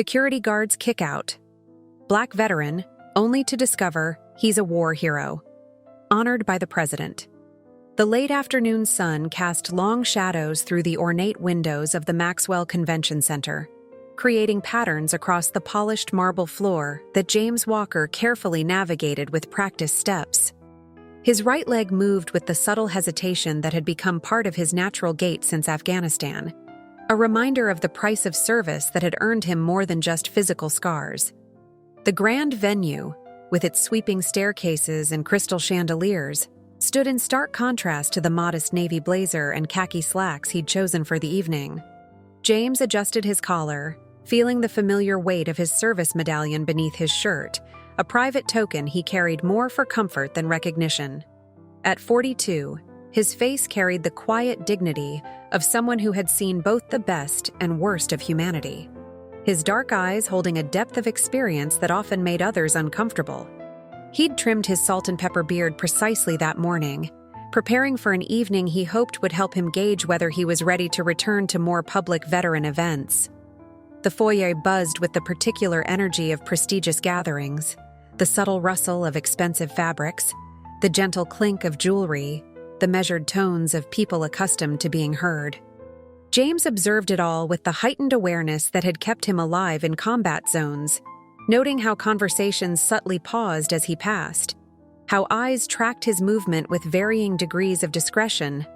Security guards kick out. Black veteran, only to discover he's a war hero. Honored by the president. The late afternoon sun cast long shadows through the ornate windows of the Maxwell Convention Center, creating patterns across the polished marble floor that James Walker carefully navigated with practiced steps. His right leg moved with the subtle hesitation that had become part of his natural gait since Afghanistan, a reminder of the price of service that had earned him more than just physical scars. The grand venue, with its sweeping staircases and crystal chandeliers, stood in stark contrast to the modest navy blazer and khaki slacks he'd chosen for the evening. James adjusted his collar, feeling the familiar weight of his service medallion beneath his shirt, a private token he carried more for comfort than recognition. At 42, his face carried the quiet dignity of someone who had seen both the best and worst of humanity, his dark eyes holding a depth of experience that often made others uncomfortable. He'd trimmed his salt and pepper beard precisely that morning, preparing for an evening he hoped would help him gauge whether he was ready to return to more public veteran events. The foyer buzzed with the particular energy of prestigious gatherings, the subtle rustle of expensive fabrics, the gentle clink of jewelry, the measured tones of people accustomed to being heard. James observed it all with the heightened awareness that had kept him alive in combat zones, noting how conversations subtly paused as he passed, how eyes tracked his movement with varying degrees of discretion.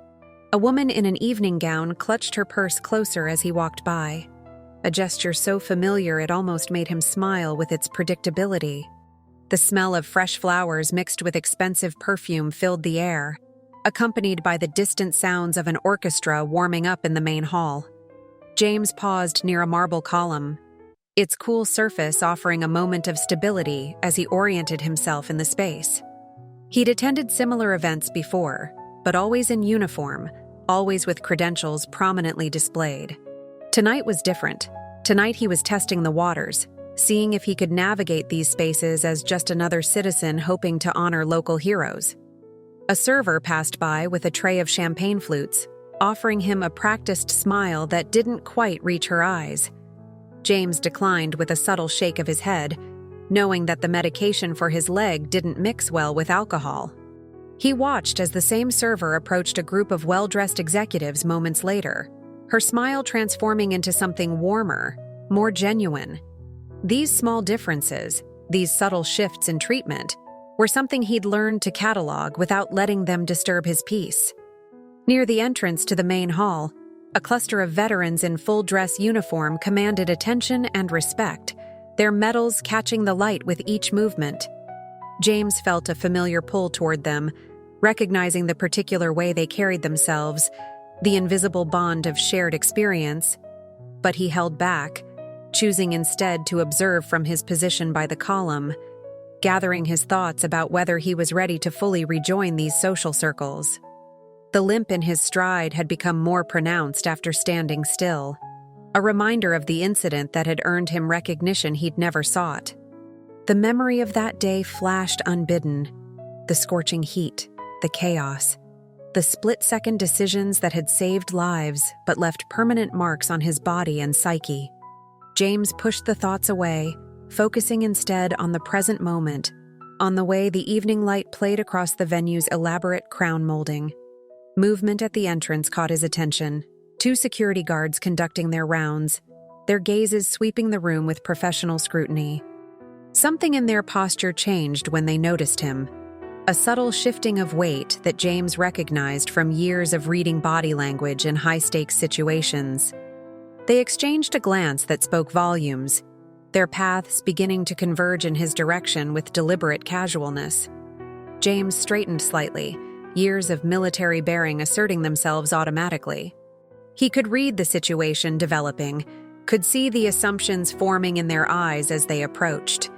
A woman in an evening gown clutched her purse closer as he walked by, a gesture so familiar it almost made him smile with its predictability. The smell of fresh flowers mixed with expensive perfume filled the air, accompanied by the distant sounds of an orchestra warming up in the main hall. James paused near a marble column, its cool surface offering a moment of stability as he oriented himself in the space. He'd attended similar events before, but always in uniform, always with credentials prominently displayed. Tonight was different. Tonight he was testing the waters, seeing if he could navigate these spaces as just another citizen hoping to honor local heroes. A server passed by with a tray of champagne flutes, offering him a practiced smile that didn't quite reach her eyes. James declined with a subtle shake of his head, knowing that the medication for his leg didn't mix well with alcohol. He watched as the same server approached a group of well-dressed executives moments later, her smile transforming into something warmer, more genuine. These small differences, these subtle shifts in treatment, were something he'd learned to catalog without letting them disturb his peace. Near the entrance to the main hall, a cluster of veterans in full-dress uniform commanded attention and respect, their medals catching the light with each movement. James felt a familiar pull toward them, recognizing the particular way they carried themselves, the invisible bond of shared experience. But he held back, choosing instead to observe from his position by the column, gathering his thoughts about whether he was ready to fully rejoin these social circles. The limp in his stride had become more pronounced after standing still, a reminder of the incident that had earned him recognition he'd never sought. The memory of that day flashed unbidden, the scorching heat, the chaos, the split-second decisions that had saved lives but left permanent marks on his body and psyche. James pushed the thoughts away, focusing instead on the present moment, on the way the evening light played across the venue's elaborate crown molding. Movement at the entrance caught his attention, 2 security guards conducting their rounds, their gazes sweeping the room with professional scrutiny. Something in their posture changed when they noticed him, a subtle shifting of weight that James recognized from years of reading body language in high-stakes situations. They exchanged a glance that spoke volumes, their paths beginning to converge in his direction with deliberate casualness. James straightened slightly, years of military bearing asserting themselves automatically. He could read the situation developing, could see the assumptions forming in their eyes as they approached.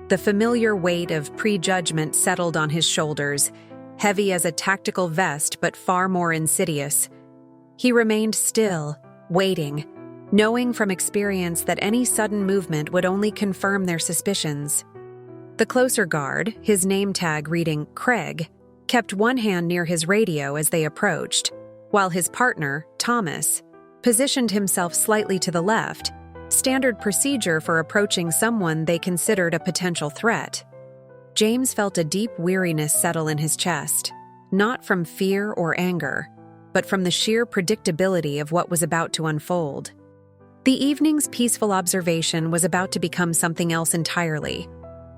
The familiar weight of prejudgment settled on his shoulders, heavy as a tactical vest but far more insidious. He remained still, waiting, knowing from experience that any sudden movement would only confirm their suspicions. The closer guard, his name tag reading Craig, kept one hand near his radio as they approached, while his partner, Thomas, positioned himself slightly to the left, standard procedure for approaching someone they considered a potential threat. James felt a deep weariness settle in his chest, not from fear or anger, but from the sheer predictability of what was about to unfold. The evening's peaceful observation was about to become something else entirely,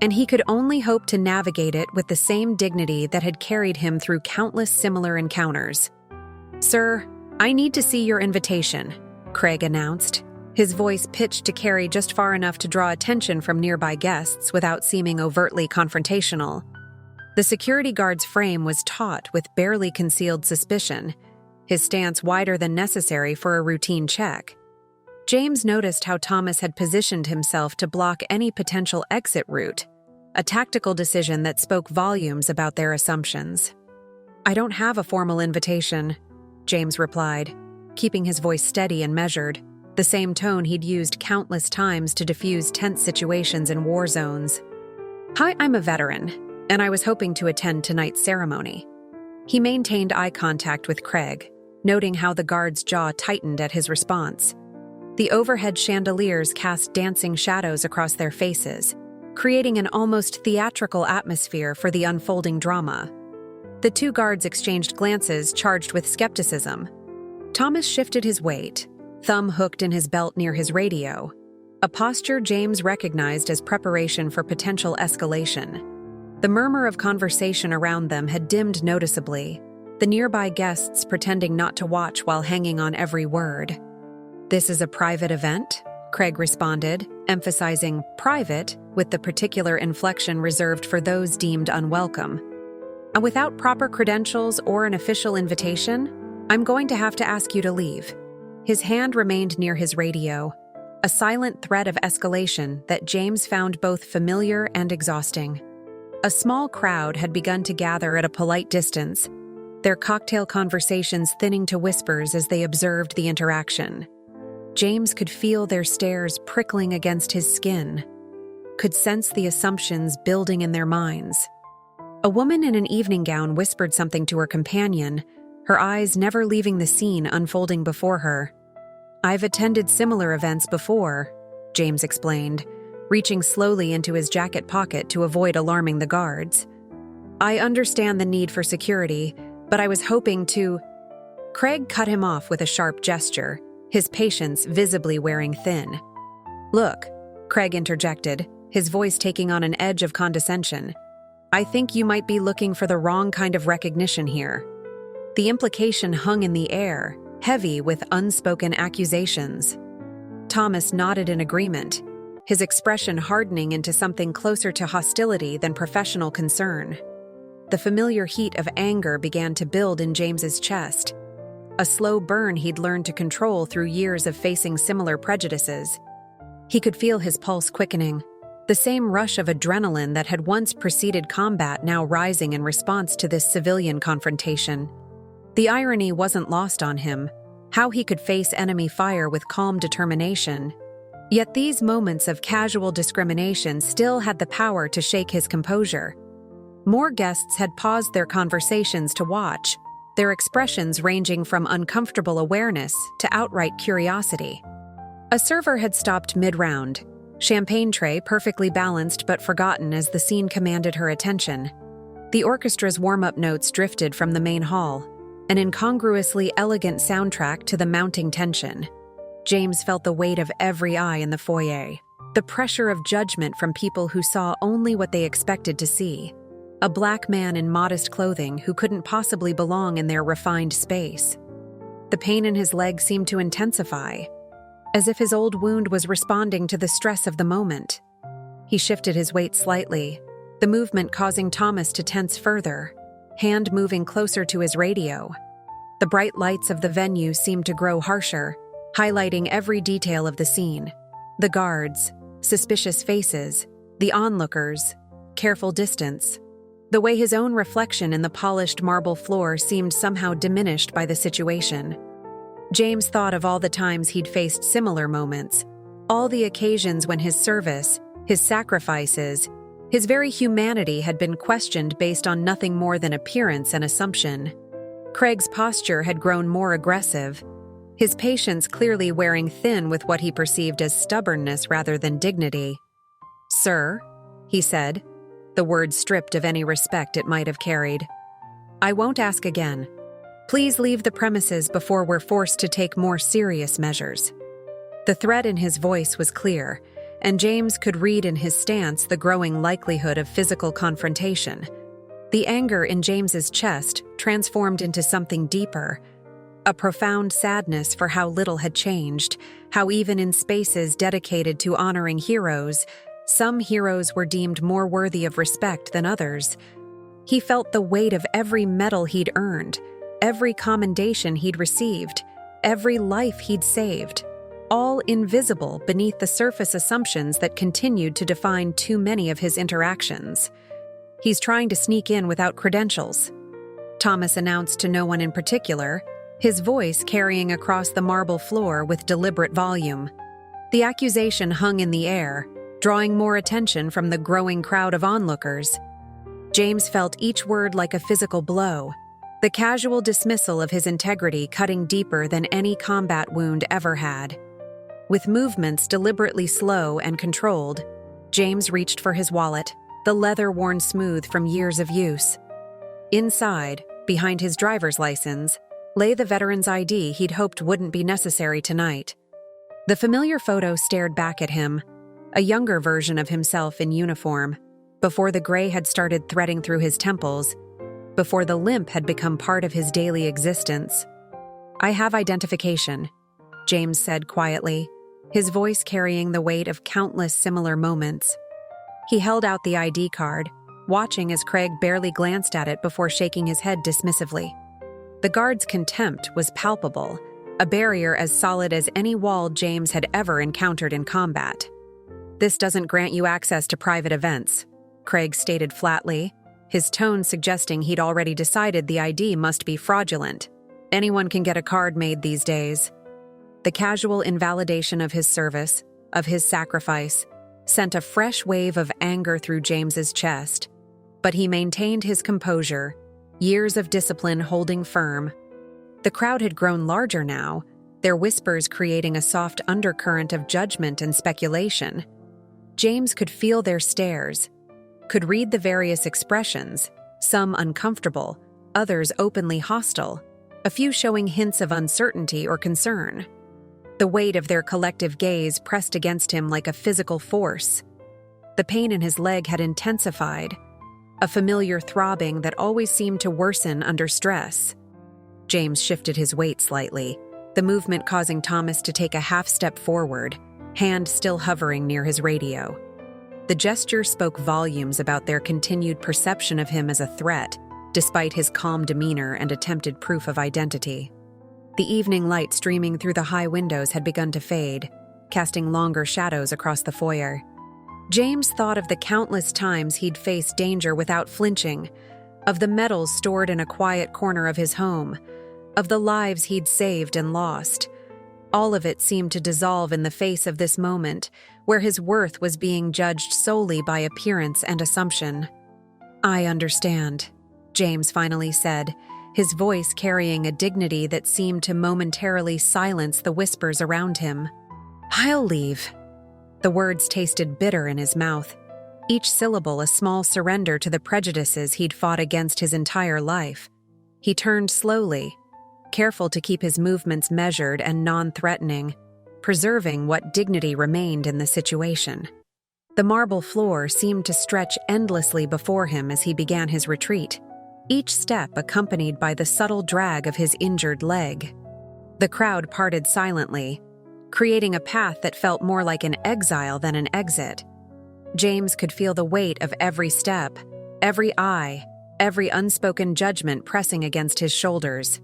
and he could only hope to navigate it with the same dignity that had carried him through countless similar encounters. "Sir, I need to see your invitation," Craig announced, his voice pitched to carry just far enough to draw attention from nearby guests without seeming overtly confrontational. The security guard's frame was taut with barely concealed suspicion, his stance wider than necessary for a routine check. James noticed how Thomas had positioned himself to block any potential exit route, a tactical decision that spoke volumes about their assumptions. "I don't have a formal invitation," James replied, keeping his voice steady and measured, the same tone he'd used countless times to diffuse tense situations in war zones. "Hi, I'm a veteran, and I was hoping to attend tonight's ceremony." He maintained eye contact with Craig, noting how the guard's jaw tightened at his response. The overhead chandeliers cast dancing shadows across their faces, creating an almost theatrical atmosphere for the unfolding drama. The two guards exchanged glances charged with skepticism. Thomas shifted his weight, thumb hooked in his belt near his radio, a posture James recognized as preparation for potential escalation. The murmur of conversation around them had dimmed noticeably, the nearby guests pretending not to watch while hanging on every word. "This is a private event?" Craig responded, emphasizing private with the particular inflection reserved for those deemed unwelcome. "Without proper credentials or an official invitation, I'm going to have to ask you to leave." His hand remained near his radio, a silent thread of escalation that James found both familiar and exhausting. A small crowd had begun to gather at a polite distance, their cocktail conversations thinning to whispers as they observed the interaction. James could feel their stares prickling against his skin, could sense the assumptions building in their minds. A woman in an evening gown whispered something to her companion, her eyes never leaving the scene unfolding before her. "I've attended similar events before," James explained, reaching slowly into his jacket pocket to avoid alarming the guards. "I understand the need for security, but I was hoping to—" Craig cut him off with a sharp gesture, his patience visibly wearing thin. "Look," Craig interjected, his voice taking on an edge of condescension, "I think you might be looking for the wrong kind of recognition here." The implication hung in the air, heavy with unspoken accusations. Thomas nodded in agreement, his expression hardening into something closer to hostility than professional concern. The familiar heat of anger began to build in James's chest, a slow burn he'd learned to control through years of facing similar prejudices. He could feel his pulse quickening, the same rush of adrenaline that had once preceded combat now rising in response to this civilian confrontation. The irony wasn't lost on him, how he could face enemy fire with calm determination. Yet these moments of casual discrimination still had the power to shake his composure. More guests had paused their conversations to watch, their expressions ranging from uncomfortable awareness to outright curiosity. A server had stopped mid-round, champagne tray perfectly balanced but forgotten as the scene commanded her attention. The orchestra's warm-up notes drifted from the main hall, an incongruously elegant soundtrack to the mounting tension. James felt the weight of every eye in the foyer, the pressure of judgment from people who saw only what they expected to see. A black man in modest clothing who couldn't possibly belong in their refined space. The pain in his leg seemed to intensify, as if his old wound was responding to the stress of the moment. He shifted his weight slightly, the movement causing Thomas to tense further, hand moving closer to his radio. The bright lights of the venue seemed to grow harsher, highlighting every detail of the scene. The guards, suspicious faces, the onlookers, careful distance. The way his own reflection in the polished marble floor seemed somehow diminished by the situation. James thought of all the times he'd faced similar moments, all the occasions when his service, his sacrifices, his very humanity had been questioned based on nothing more than appearance and assumption. Craig's posture had grown more aggressive, his patience clearly wearing thin with what he perceived as stubbornness rather than dignity. "Sir," he said, the words stripped of any respect it might have carried. "I won't ask again. Please leave the premises before we're forced to take more serious measures." The threat in his voice was clear, and James could read in his stance the growing likelihood of physical confrontation. The anger in James's chest transformed into something deeper, a profound sadness for how little had changed, how even in spaces dedicated to honoring heroes, some heroes were deemed more worthy of respect than others. He felt the weight of every medal he'd earned, every commendation he'd received, every life he'd saved, all invisible beneath the surface assumptions that continued to define too many of his interactions. "He's trying to sneak in without credentials," Thomas announced to no one in particular, his voice carrying across the marble floor with deliberate volume. The accusation hung in the air, drawing more attention from the growing crowd of onlookers. James felt each word like a physical blow, the casual dismissal of his integrity cutting deeper than any combat wound ever had. With movements deliberately slow and controlled, James reached for his wallet, the leather worn smooth from years of use. Inside, behind his driver's license, lay the veteran's ID he'd hoped wouldn't be necessary tonight. The familiar photo stared back at him, a younger version of himself in uniform, before the gray had started threading through his temples, before the limp had become part of his daily existence. "I have identification," James said quietly, his voice carrying the weight of countless similar moments. He held out the ID card, watching as Craig barely glanced at it before shaking his head dismissively. The guard's contempt was palpable, a barrier as solid as any wall James had ever encountered in combat. "This doesn't grant you access to private events," Craig stated flatly, his tone suggesting he'd already decided the ID must be fraudulent. "Anyone can get a card made these days." The casual invalidation of his service, of his sacrifice, sent a fresh wave of anger through James's chest, but he maintained his composure, years of discipline holding firm. The crowd had grown larger now, their whispers creating a soft undercurrent of judgment and speculation. James could feel their stares, could read the various expressions, some uncomfortable, others openly hostile, a few showing hints of uncertainty or concern. The weight of their collective gaze pressed against him like a physical force. The pain in his leg had intensified, a familiar throbbing that always seemed to worsen under stress. James shifted his weight slightly, the movement causing Thomas to take a half step forward, hand still hovering near his radio. The gesture spoke volumes about their continued perception of him as a threat, despite his calm demeanor and attempted proof of identity. The evening light streaming through the high windows had begun to fade, casting longer shadows across the foyer. James thought of the countless times he'd faced danger without flinching, of the medals stored in a quiet corner of his home, of the lives he'd saved and lost. All of it seemed to dissolve in the face of this moment, where his worth was being judged solely by appearance and assumption. "I understand," James finally said, his voice carrying a dignity that seemed to momentarily silence the whispers around him. "I'll leave." The words tasted bitter in his mouth, each syllable a small surrender to the prejudices he'd fought against his entire life. He turned slowly, careful to keep his movements measured and non-threatening, preserving what dignity remained in the situation. The marble floor seemed to stretch endlessly before him as he began his retreat, each step accompanied by the subtle drag of his injured leg. The crowd parted silently, creating a path that felt more like an exile than an exit. James could feel the weight of every step, every eye, every unspoken judgment pressing against his shoulders.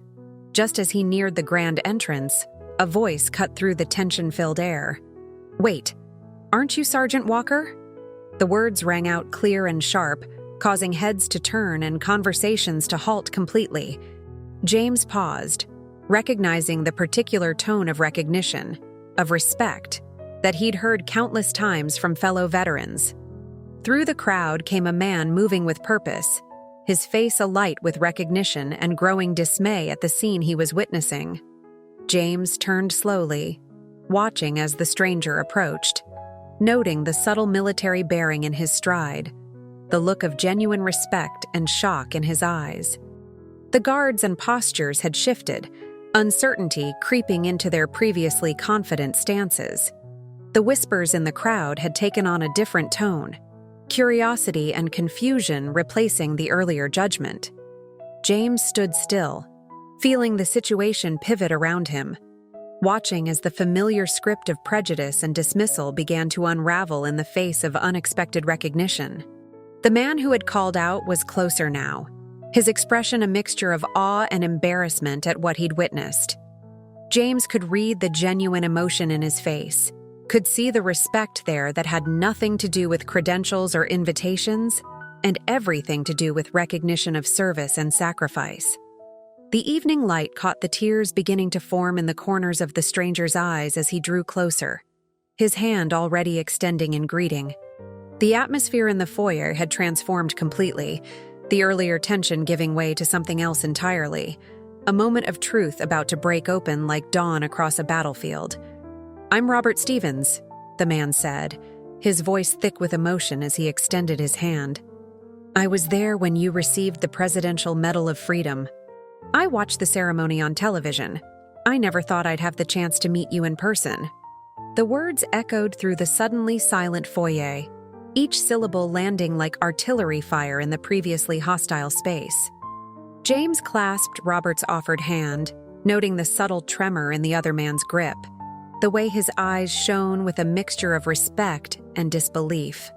Just as he neared the grand entrance, a voice cut through the tension-filled air. "Wait, aren't you Sergeant Walker?" The words rang out clear and sharp, causing heads to turn and conversations to halt completely. James paused, recognizing the particular tone of recognition, of respect, that he'd heard countless times from fellow veterans. Through the crowd came a man moving with purpose, his face alight with recognition and growing dismay at the scene he was witnessing. James turned slowly, watching as the stranger approached, noting the subtle military bearing in his stride, the look of genuine respect and shock in his eyes. The guards and postures had shifted, uncertainty creeping into their previously confident stances. The whispers in the crowd had taken on a different tone, curiosity and confusion replacing the earlier judgment. James stood still, feeling the situation pivot around him, watching as the familiar script of prejudice and dismissal began to unravel in the face of unexpected recognition. The man who had called out was closer now, his expression a mixture of awe and embarrassment at what he'd witnessed. James could read the genuine emotion in his face, could see the respect there that had nothing to do with credentials or invitations, and everything to do with recognition of service and sacrifice. The evening light caught the tears beginning to form in the corners of the stranger's eyes as he drew closer, his hand already extending in greeting. The atmosphere in the foyer had transformed completely, the earlier tension giving way to something else entirely, a moment of truth about to break open like dawn across a battlefield. "I'm Robert Stevens," the man said, his voice thick with emotion as he extended his hand. "I was there when you received the Presidential Medal of Freedom. I watched the ceremony on television. I never thought I'd have the chance to meet you in person." The words echoed through the suddenly silent foyer, each syllable landing like artillery fire in the previously hostile space. James clasped Robert's offered hand, noting the subtle tremor in the other man's grip, the way his eyes shone with a mixture of respect and disbelief.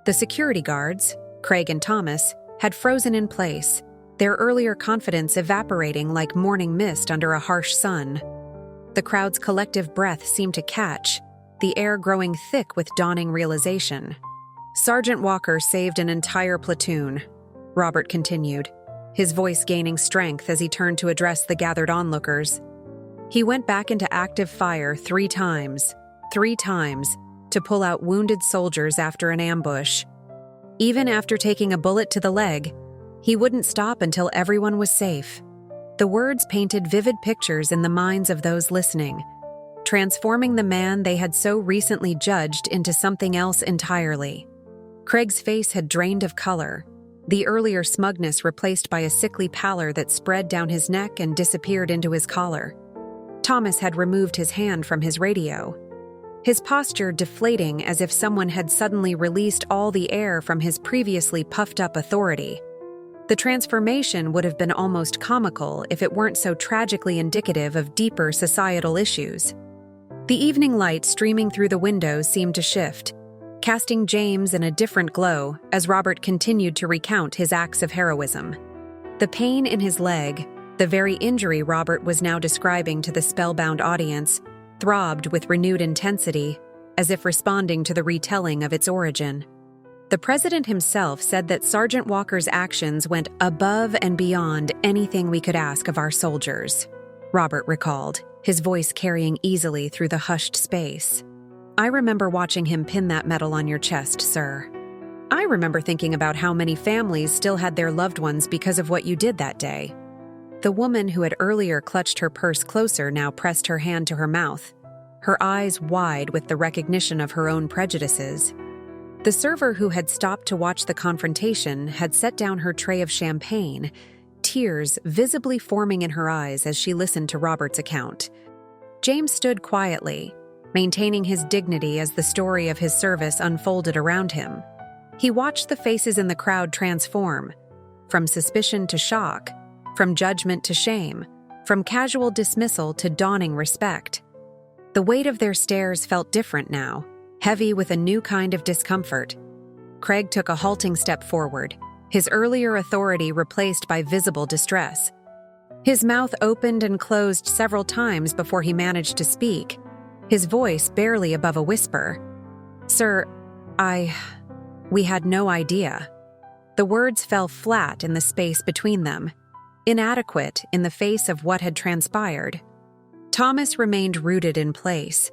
The security guards, Craig and Thomas, had frozen in place, their earlier confidence evaporating like morning mist under a harsh sun. The crowd's collective breath seemed to catch, the air growing thick with dawning realization. "Sergeant Walker saved an entire platoon," Robert continued, his voice gaining strength as he turned to address the gathered onlookers. "He went back into active fire three times, to pull out wounded soldiers after an ambush. Even after taking a bullet to the leg, he wouldn't stop until everyone was safe." The words painted vivid pictures in the minds of those listening, transforming the man they had so recently judged into something else entirely. Craig's face had drained of color, the earlier smugness replaced by a sickly pallor that spread down his neck and disappeared into his collar. Thomas had removed his hand from his radio, his posture deflating as if someone had suddenly released all the air from his previously puffed-up authority. The transformation would have been almost comical if it weren't so tragically indicative of deeper societal issues. The evening light streaming through the windows seemed to shift, casting James in a different glow as Robert continued to recount his acts of heroism. The pain in his leg, the very injury Robert was now describing to the spellbound audience, throbbed with renewed intensity, as if responding to the retelling of its origin. The president himself said that Sergeant Walker's actions went above and beyond anything we could ask of our soldiers, Robert recalled, his voice carrying easily through the hushed space. "I remember watching him pin that medal on your chest, sir. I remember thinking about how many families still had their loved ones because of what you did that day." The woman who had earlier clutched her purse closer now pressed her hand to her mouth, her eyes wide with the recognition of her own prejudices. The server who had stopped to watch the confrontation had set down her tray of champagne, tears visibly forming in her eyes as she listened to Robert's account. James stood quietly, maintaining his dignity as the story of his service unfolded around him. He watched the faces in the crowd transform, from suspicion to shock, from judgment to shame, from casual dismissal to dawning respect. The weight of their stares felt different now, heavy with a new kind of discomfort. Craig took a halting step forward, his earlier authority replaced by visible distress. His mouth opened and closed several times before he managed to speak, his voice barely above a whisper. "Sir, we had no idea." The words fell flat in the space between them, inadequate in the face of what had transpired. Thomas remained rooted in place,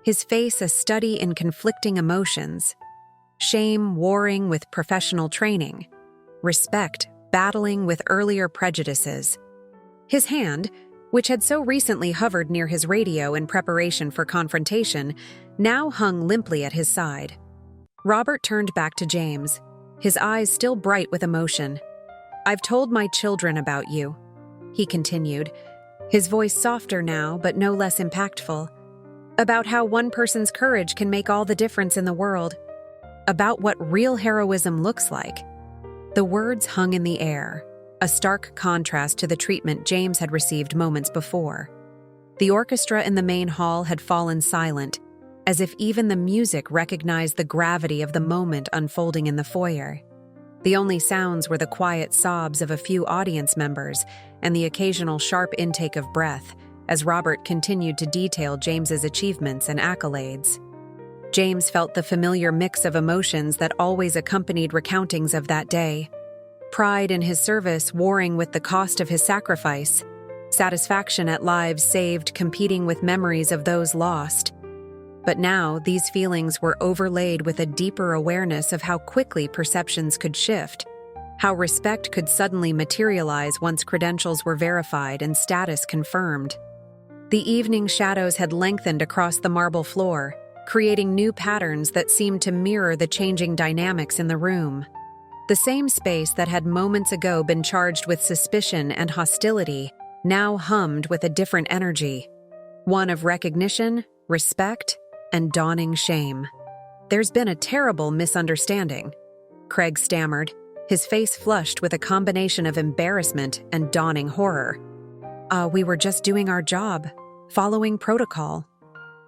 his face a study in conflicting emotions, shame warring with professional training, respect battling with earlier prejudices. His hand, which had so recently hovered near his radio in preparation for confrontation, now hung limply at his side. Robert turned back to James, his eyes still bright with emotion. "I've told my children about you," he continued, his voice softer now but no less impactful. "About how one person's courage can make all the difference in the world. About what real heroism looks like." The words hung in the air, a stark contrast to the treatment James had received moments before. The orchestra in the main hall had fallen silent, as if even the music recognized the gravity of the moment unfolding in the foyer. The only sounds were the quiet sobs of a few audience members and the occasional sharp intake of breath as Robert continued to detail James's achievements and accolades. James felt the familiar mix of emotions that always accompanied recountings of that day. Pride in his service warring with the cost of his sacrifice, satisfaction at lives saved competing with memories of those lost. But now these feelings were overlaid with a deeper awareness of how quickly perceptions could shift, how respect could suddenly materialize once credentials were verified and status confirmed. The evening shadows had lengthened across the marble floor, creating new patterns that seemed to mirror the changing dynamics in the room. The same space that had moments ago been charged with suspicion and hostility now hummed with a different energy, one of recognition, respect, and dawning shame. "There's been a terrible misunderstanding," Craig stammered, his face flushed with a combination of embarrassment and dawning horror. We were just doing our job, following protocol."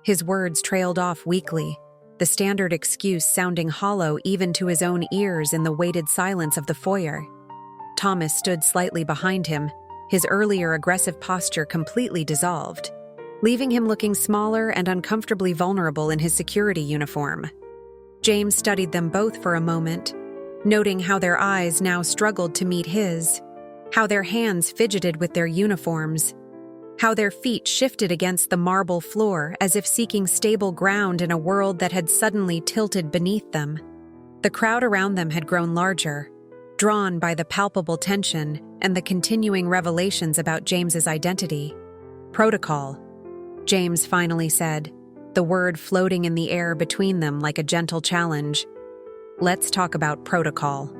His words trailed off weakly, the standard excuse sounding hollow even to his own ears in the weighted silence of the foyer. Thomas stood slightly behind him, his earlier aggressive posture completely dissolved, leaving him looking smaller and uncomfortably vulnerable in his security uniform. James studied them both for a moment, noting how their eyes now struggled to meet his, how their hands fidgeted with their uniforms, how their feet shifted against the marble floor as if seeking stable ground in a world that had suddenly tilted beneath them. The crowd around them had grown larger, drawn by the palpable tension and the continuing revelations about James's identity. "Protocol," James finally said, the word floating in the air between them like a gentle challenge. "Let's talk about protocol."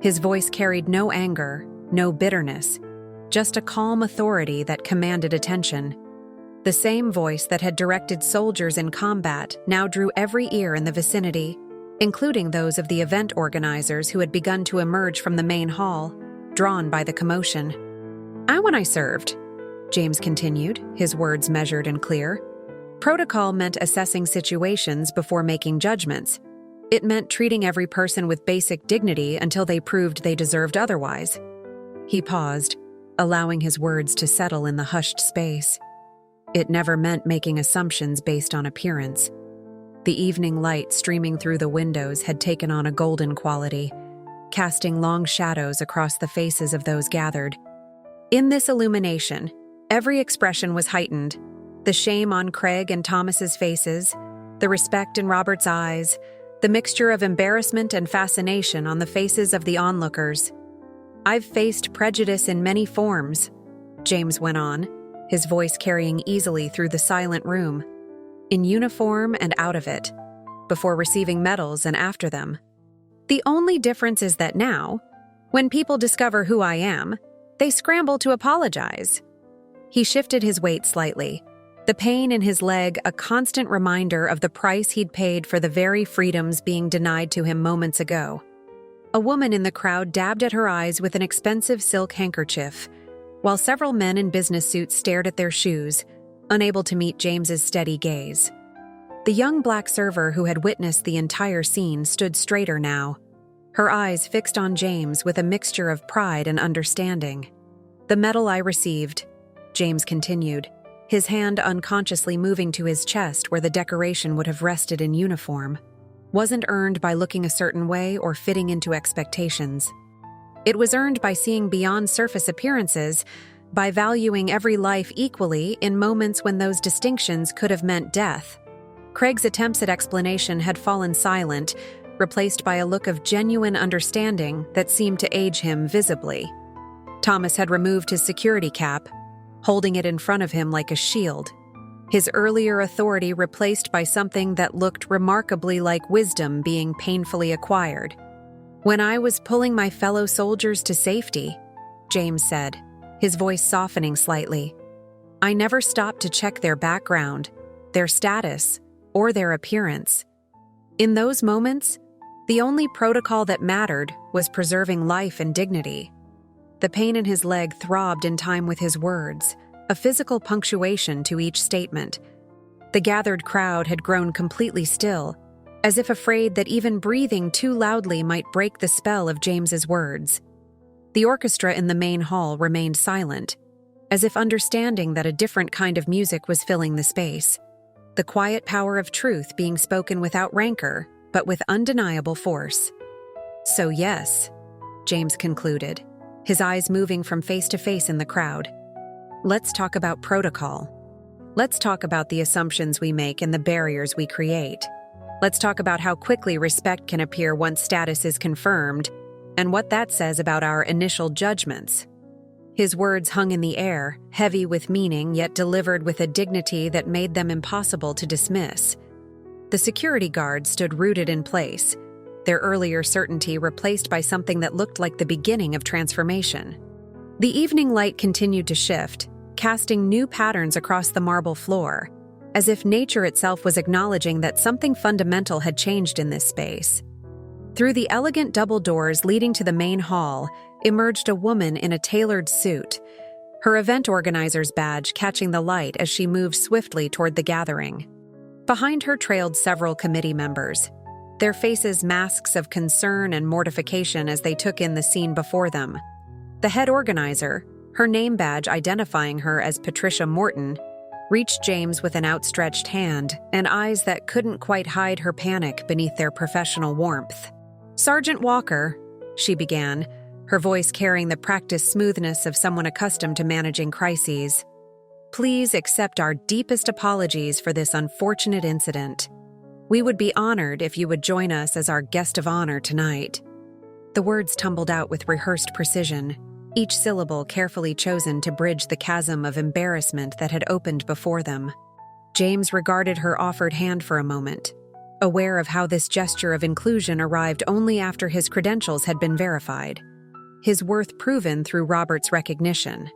His voice carried no anger, no bitterness, just a calm authority that commanded attention. The same voice that had directed soldiers in combat now drew every ear in the vicinity, including those of the event organizers who had begun to emerge from the main hall, drawn by the commotion. When I served," James continued, his words measured and clear, "protocol meant assessing situations before making judgments. It meant treating every person with basic dignity until they proved they deserved otherwise." He paused, allowing his words to settle in the hushed space. It never meant making assumptions based on appearance. The evening light streaming through the windows had taken on a golden quality, casting long shadows across the faces of those gathered. In this illumination, every expression was heightened, the shame on Craig and Thomas's faces, the respect in Robert's eyes, the mixture of embarrassment and fascination on the faces of the onlookers. "I've faced prejudice in many forms," James went on, his voice carrying easily through the silent room, "in uniform and out of it, before receiving medals and after them. The only difference is that now, when people discover who I am, they scramble to apologize." He shifted his weight slightly, the pain in his leg a constant reminder of the price he'd paid for the very freedoms being denied to him moments ago. A woman in the crowd dabbed at her eyes with an expensive silk handkerchief, while several men in business suits stared at their shoes, unable to meet James's steady gaze. The young black server who had witnessed the entire scene stood straighter now, her eyes fixed on James with a mixture of pride and understanding. "The medal I received," James continued, his hand unconsciously moving to his chest where the decoration would have rested in uniform, "wasn't earned by looking a certain way or fitting into expectations. It was earned by seeing beyond surface appearances, by valuing every life equally in moments when those distinctions could have meant death." Craig's attempts at explanation had fallen silent, replaced by a look of genuine understanding that seemed to age him visibly. Thomas had removed his security cap, holding it in front of him like a shield, his earlier authority replaced by something that looked remarkably like wisdom being painfully acquired. "When I was pulling my fellow soldiers to safety," James said, his voice softening slightly, "I never stopped to check their background, their status, or their appearance. In those moments, the only protocol that mattered was preserving life and dignity." The pain in his leg throbbed in time with his words, a physical punctuation to each statement. The gathered crowd had grown completely still, as if afraid that even breathing too loudly might break the spell of James's words. The orchestra in the main hall remained silent, as if understanding that a different kind of music was filling the space. The quiet power of truth being spoken without rancor, but with undeniable force. "So yes," James concluded, his eyes moving from face to face in the crowd. "Let's talk about protocol. Let's talk about the assumptions we make and the barriers we create. Let's talk about how quickly respect can appear once status is confirmed, and what that says about our initial judgments." His words hung in the air, heavy with meaning yet delivered with a dignity that made them impossible to dismiss. The security guards stood rooted in place, their earlier certainty replaced by something that looked like the beginning of transformation. The evening light continued to shift, casting new patterns across the marble floor, as if nature itself was acknowledging that something fundamental had changed in this space. Through the elegant double doors leading to the main hall emerged a woman in a tailored suit, her event organizer's badge catching the light as she moved swiftly toward the gathering. Behind her trailed several committee members, their faces masks of concern and mortification as they took in the scene before them. The head organizer, her name badge identifying her as Patricia Morton, reached James with an outstretched hand and eyes that couldn't quite hide her panic beneath their professional warmth. "Sergeant Walker," she began, her voice carrying the practiced smoothness of someone accustomed to managing crises, "please accept our deepest apologies for this unfortunate incident. We would be honored if you would join us as our guest of honor tonight." The words tumbled out with rehearsed precision, each syllable carefully chosen to bridge the chasm of embarrassment that had opened before them. James regarded her offered hand for a moment, aware of how this gesture of inclusion arrived only after his credentials had been verified, his worth proven through Robert's recognition.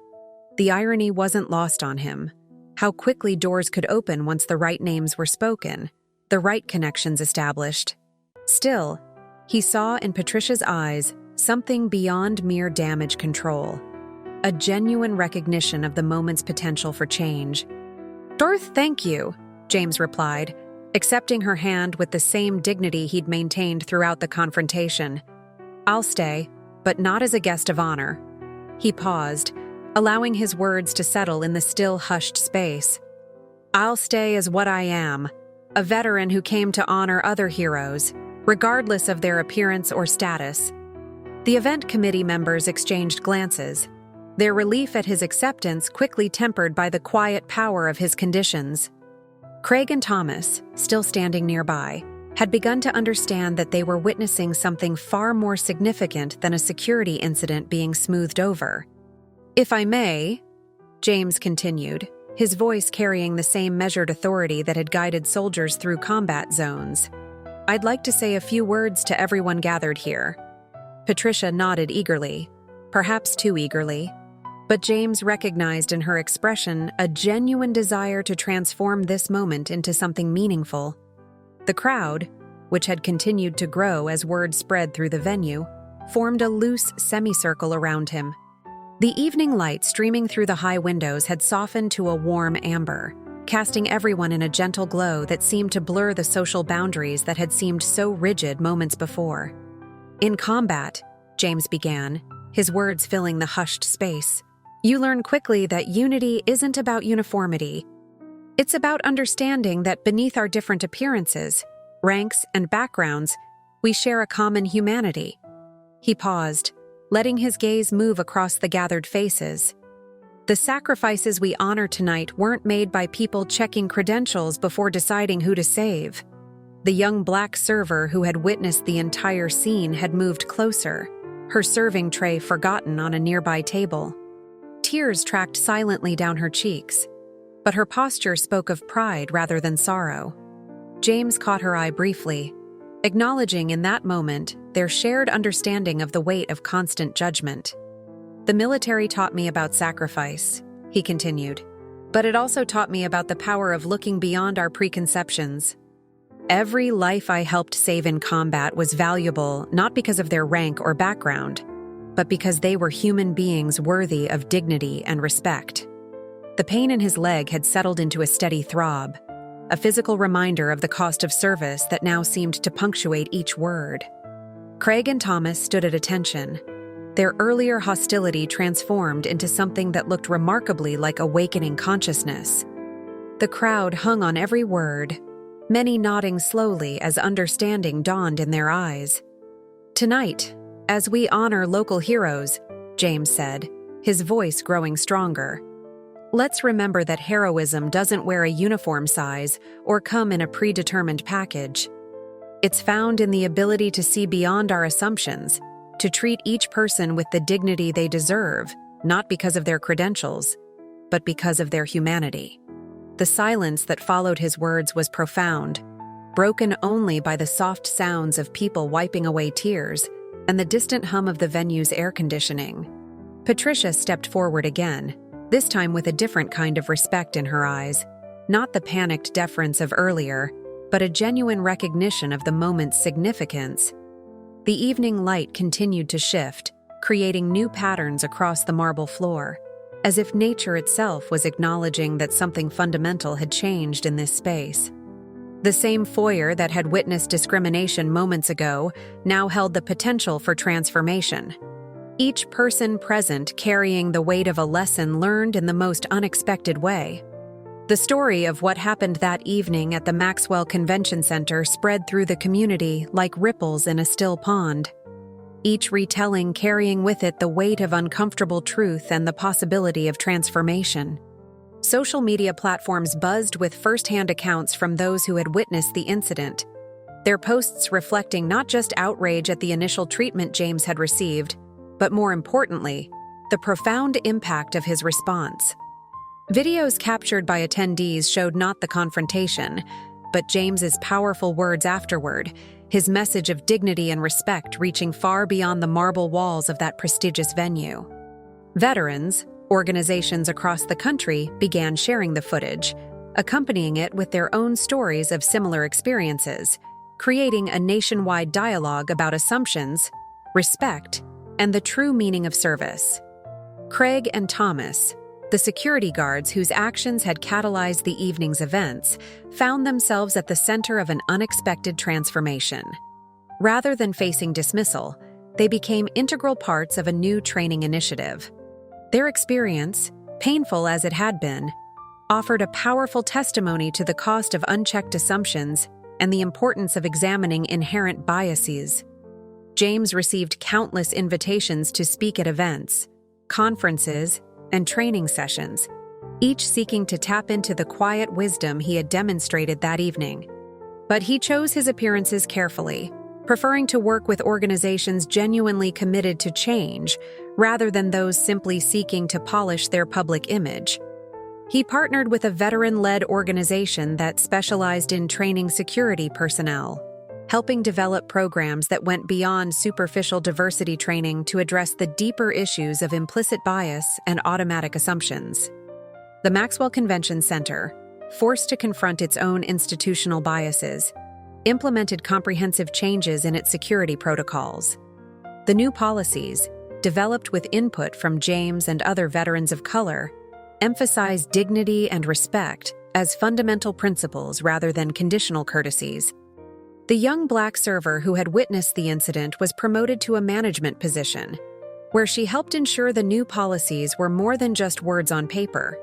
The irony wasn't lost on him, how quickly doors could open once the right names were spoken, the right connections established. Still, he saw in Patricia's eyes something beyond mere damage control, a genuine recognition of the moment's potential for change. "Dorth, thank you," James replied, accepting her hand with the same dignity he'd maintained throughout the confrontation. "I'll stay, but not as a guest of honor." He paused, allowing his words to settle in the still hushed space. "I'll stay as what I am, a veteran who came to honor other heroes, regardless of their appearance or status." The event committee members exchanged glances, their relief at his acceptance quickly tempered by the quiet power of his conditions. Craig and Thomas, still standing nearby, had begun to understand that they were witnessing something far more significant than a security incident being smoothed over. "If I may," James continued, his voice carrying the same measured authority that had guided soldiers through combat zones, "I'd like to say a few words to everyone gathered here." Patricia nodded eagerly, perhaps too eagerly, but James recognized in her expression a genuine desire to transform this moment into something meaningful. The crowd, which had continued to grow as word spread through the venue, formed a loose semicircle around him. The evening light streaming through the high windows had softened to a warm amber, casting everyone in a gentle glow that seemed to blur the social boundaries that had seemed so rigid moments before. "In combat," James began, his words filling the hushed space, "you learn quickly that unity isn't about uniformity. It's about understanding that beneath our different appearances, ranks, and backgrounds, we share a common humanity." He paused, letting his gaze move across the gathered faces. "The sacrifices we honor tonight weren't made by people checking credentials before deciding who to save." The young black server who had witnessed the entire scene had moved closer, her serving tray forgotten on a nearby table. Tears tracked silently down her cheeks, but her posture spoke of pride rather than sorrow. James caught her eye briefly, acknowledging in that moment their shared understanding of the weight of constant judgment. "The military taught me about sacrifice," he continued, "but it also taught me about the power of looking beyond our preconceptions. Every life I helped save in combat was valuable not because of their rank or background, but because they were human beings worthy of dignity and respect." The pain in his leg had settled into a steady throb, a physical reminder of the cost of service that now seemed to punctuate each word. Craig and Thomas stood at attention, their earlier hostility transformed into something that looked remarkably like awakening consciousness. The crowd hung on every word, many nodding slowly as understanding dawned in their eyes. "Tonight, as we honor local heroes," James said, his voice growing stronger, "let's remember that heroism doesn't wear a uniform size or come in a predetermined package. It's found in the ability to see beyond our assumptions, to treat each person with the dignity they deserve, not because of their credentials, but because of their humanity." The silence that followed his words was profound, broken only by the soft sounds of people wiping away tears and the distant hum of the venue's air conditioning. Patricia stepped forward again, this time with a different kind of respect in her eyes, not the panicked deference of earlier, but a genuine recognition of the moment's significance. The evening light continued to shift, creating new patterns across the marble floor, as if nature itself was acknowledging that something fundamental had changed in this space. The same foyer that had witnessed discrimination moments ago now held the potential for transformation. Each person present carrying the weight of a lesson learned in the most unexpected way. The story of what happened that evening at the Maxwell Convention Center spread through the community like ripples in a still pond, each retelling carrying with it the weight of uncomfortable truth and the possibility of transformation. Social media platforms buzzed with first-hand accounts from those who had witnessed the incident, their posts reflecting not just outrage at the initial treatment James had received, but more importantly, the profound impact of his response. Videos captured by attendees showed not the confrontation, but James's powerful words afterward, his message of dignity and respect reaching far beyond the marble walls of that prestigious venue. Veterans, organizations across the country began sharing the footage, accompanying it with their own stories of similar experiences, creating a nationwide dialogue about assumptions, respect, and the true meaning of service. Craig and Thomas, the security guards whose actions had catalyzed the evening's events, found themselves at the center of an unexpected transformation. Rather than facing dismissal, they became integral parts of a new training initiative. Their experience, painful as it had been, offered a powerful testimony to the cost of unchecked assumptions and the importance of examining inherent biases. James received countless invitations to speak at events, conferences, and training sessions, each seeking to tap into the quiet wisdom he had demonstrated that evening. But he chose his appearances carefully, preferring to work with organizations genuinely committed to change rather than those simply seeking to polish their public image. He partnered with a veteran-led organization that specialized in training security personnel, helping develop programs that went beyond superficial diversity training to address the deeper issues of implicit bias and automatic assumptions. The Maxwell Convention Center, forced to confront its own institutional biases, implemented comprehensive changes in its security protocols. The new policies, developed with input from James and other veterans of color, emphasized dignity and respect as fundamental principles rather than conditional courtesies. The young black server who had witnessed the incident was promoted to a management position, where she helped ensure the new policies were more than just words on paper.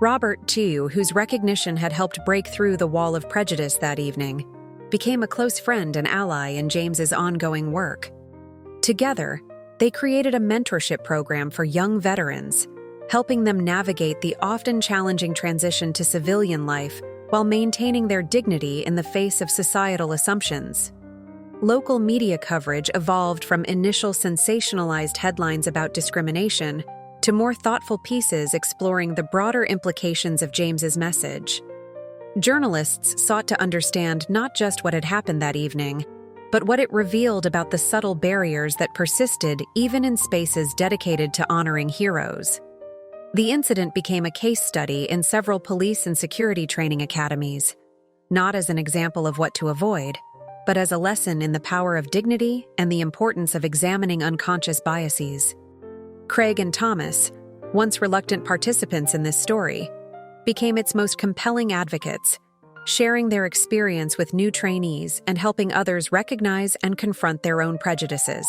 Robert, too, whose recognition had helped break through the wall of prejudice that evening, became a close friend and ally in James's ongoing work. Together, they created a mentorship program for young veterans, helping them navigate the often challenging transition to civilian life while maintaining their dignity in the face of societal assumptions. Local media coverage evolved from initial sensationalized headlines about discrimination to to more thoughtful pieces exploring the broader implications of James's message. Journalists sought to understand not just what had happened that evening, but what it revealed about the subtle barriers that persisted even in spaces dedicated to honoring heroes. The incident became a case study in several police and security training academies, not as an example of what to avoid, but as a lesson in the power of dignity and the importance of examining unconscious biases. Craig and Thomas, once reluctant participants in this story, became its most compelling advocates, sharing their experience with new trainees and helping others recognize and confront their own prejudices.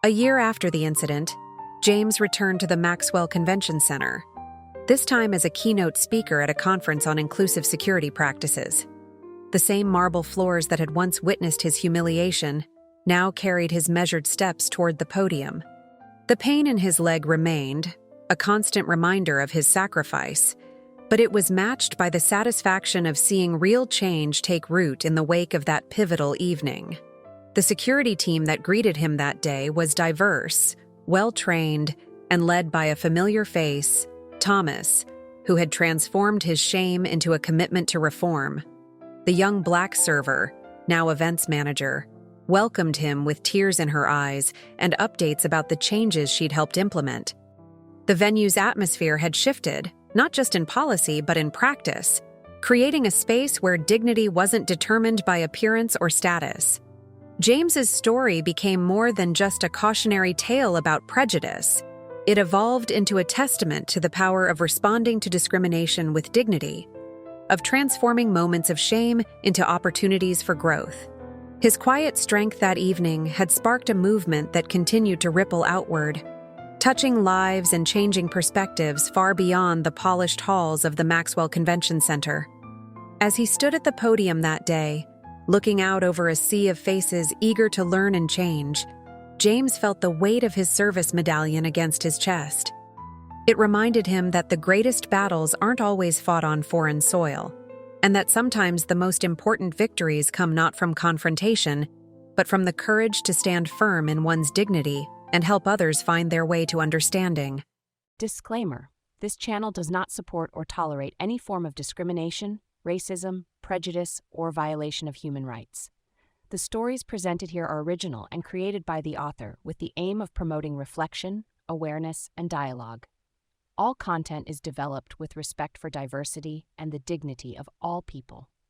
A year after the incident, James returned to the Maxwell Convention Center, this time as a keynote speaker at a conference on inclusive security practices. The same marble floors that had once witnessed his humiliation now carried his measured steps toward the podium. The pain in his leg remained, a constant reminder of his sacrifice, but it was matched by the satisfaction of seeing real change take root in the wake of that pivotal evening. The security team that greeted him that day was diverse, well-trained, and led by a familiar face, Thomas, who had transformed his shame into a commitment to reform. The young black server, now events manager, welcomed him with tears in her eyes and updates about the changes she'd helped implement. The venue's atmosphere had shifted, not just in policy but in practice, creating a space where dignity wasn't determined by appearance or status. James's story became more than just a cautionary tale about prejudice. It evolved into a testament to the power of responding to discrimination with dignity, of transforming moments of shame into opportunities for growth. His quiet strength that evening had sparked a movement that continued to ripple outward, touching lives and changing perspectives far beyond the polished halls of the Maxwell Convention Center. As he stood at the podium that day, looking out over a sea of faces eager to learn and change, James felt the weight of his service medallion against his chest. It reminded him that the greatest battles aren't always fought on foreign soil, and that sometimes the most important victories come not from confrontation, but from the courage to stand firm in one's dignity and help others find their way to understanding. Disclaimer: this channel does not support or tolerate any form of discrimination, racism, prejudice, or violation of human rights. The stories presented here are original and created by the author with the aim of promoting reflection, awareness, and dialogue. All content is developed with respect for diversity and the dignity of all people.